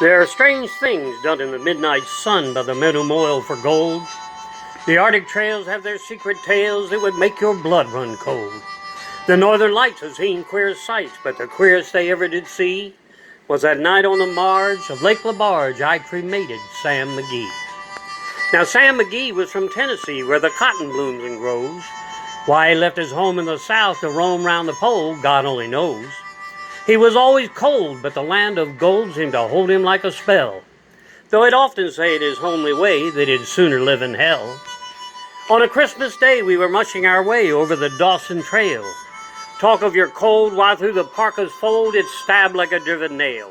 There are strange things done in the midnight sun by the men who moil for gold. The Arctic trails have their secret tales that would make your blood run cold. The northern lights have seen queer sights, but the queerest they ever did see was that night on the marge of Lake LaBarge I cremated Sam McGee. Now Sam McGee was from Tennessee, where the cotton blooms and grows. Why he left his home in the south to roam round the pole, God only knows. He was always cold, but the land of gold seemed to hold him like a spell, though he'd often say it his homely way that he'd sooner live in hell. On a Christmas day we were mushing our way over the Dawson Trail. Talk of your cold, while through the parka's fold it stabbed like a driven nail.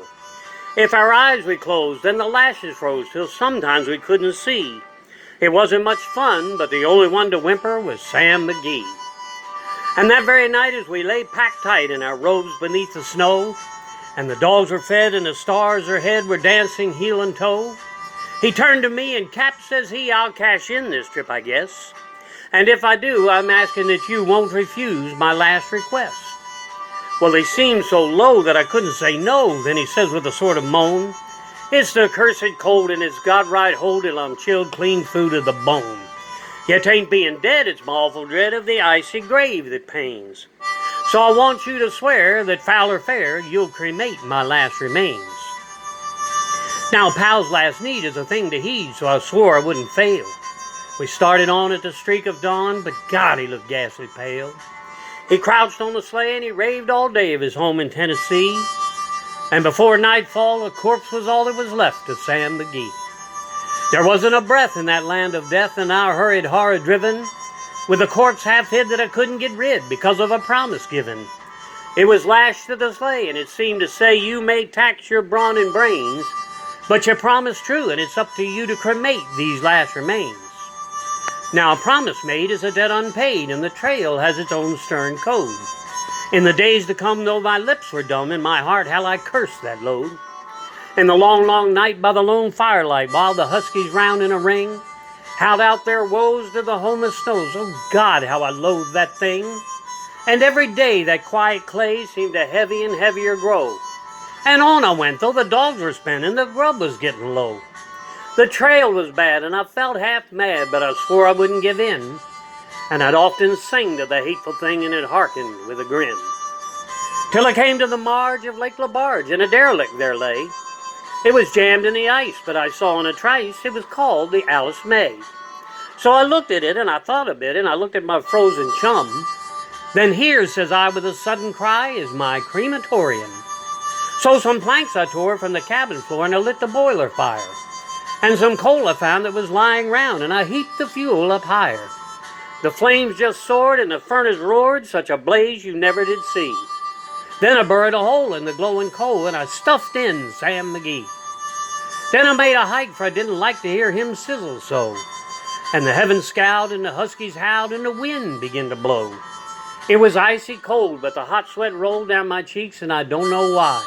If our eyes we closed, then the lashes froze till sometimes we couldn't see. It wasn't much fun, but the only one to whimper was Sam McGee. And that very night as we lay packed tight in our robes beneath the snow, and the dogs were fed and the stars overhead were dancing heel and toe, he turned to me and, "Cap," says he, "I'll cash in this trip, I guess. And if I do, I'm asking that you won't refuse my last request." Well, he seemed so low that I couldn't say no. Then he says with a sort of moan, "It's the cursed cold and it's got right hold till I'm chilled clean through to the bone. Yet 'tain't being dead, it's my awful dread of the icy grave that pains. So I want you to swear that foul or fair, you'll cremate my last remains." Now, a pal's last need is a thing to heed, so I swore I wouldn't fail. We started on at the streak of dawn, but God, he looked ghastly pale. He crouched on the sleigh and he raved all day of his home in Tennessee. And before nightfall, a corpse was all that was left of Sam McGee. There wasn't a breath in that land of death, and I hurried horror driven, with a corpse half hid that I couldn't get rid because of a promise given. It was lashed to the sleigh, and it seemed to say, "You may tax your brawn and brains, but your promise true, and it's up to you to cremate these last remains." Now, a promise made is a debt unpaid, and the trail has its own stern code. In the days to come, though my lips were dumb, in my heart how I cursed that load. In the long, long night by the lone firelight, while the huskies round in a ring howled out their woes to the homeless snows, oh God, how I loathed that thing. And every day that quiet clay seemed to heavy and heavier grow. And on I went, though the dogs were spinning, the grub was getting low. The trail was bad, and I felt half mad, but I swore I wouldn't give in. And I'd often sing to the hateful thing, and it hearkened with a grin. Till I came to the marge of Lake LaBarge, and a derelict there lay. It was jammed in the ice, but I saw in a trice it was called the Alice May. So I looked at it, and I thought a bit, and I looked at my frozen chum. Then here, says I with a sudden cry, is my crematorium. So some planks I tore from the cabin floor, and I lit the boiler fire. And some coal I found that was lying round, and I heaped the fuel up higher. The flames just soared, and the furnace roared, such a blaze you never did see. Then I burrowed a hole in the glowing coal, and I stuffed in Sam McGee. Then I made a hike, for I didn't like to hear him sizzle so. And the heavens scowled, and the huskies howled, and the wind began to blow. It was icy cold, but the hot sweat rolled down my cheeks, and I don't know why.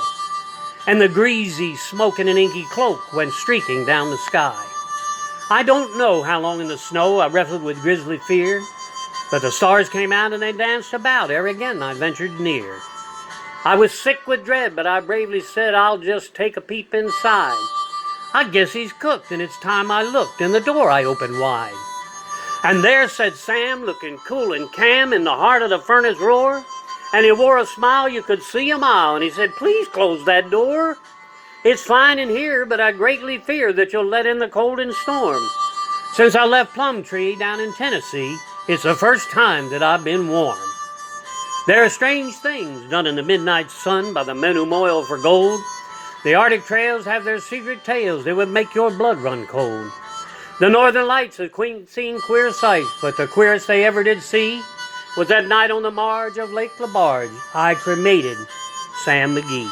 And the greasy smoke in an inky cloak went streaking down the sky. I don't know how long in the snow I wrestled with grisly fear, but the stars came out and they danced about ere again I ventured near. I was sick with dread, but I bravely said, "I'll just take a peep inside. I guess he's cooked, and it's time I looked," and the door I opened wide. And there sat Sam, looking cool and calm in the heart of the furnace roar, and he wore a smile you could see a mile, and he said, "Please close that door. It's fine in here, but I greatly fear that you'll let in the cold and storm. Since I left Plum Tree down in Tennessee, it's the first time that I've been warm." There are strange things done in the midnight sun by the men who moil for gold. The Arctic trails have their secret tales that would make your blood run cold. The northern lights have seen queer sights, but the queerest they ever did see was that night on the marge of Lake LaBarge I cremated Sam McGee.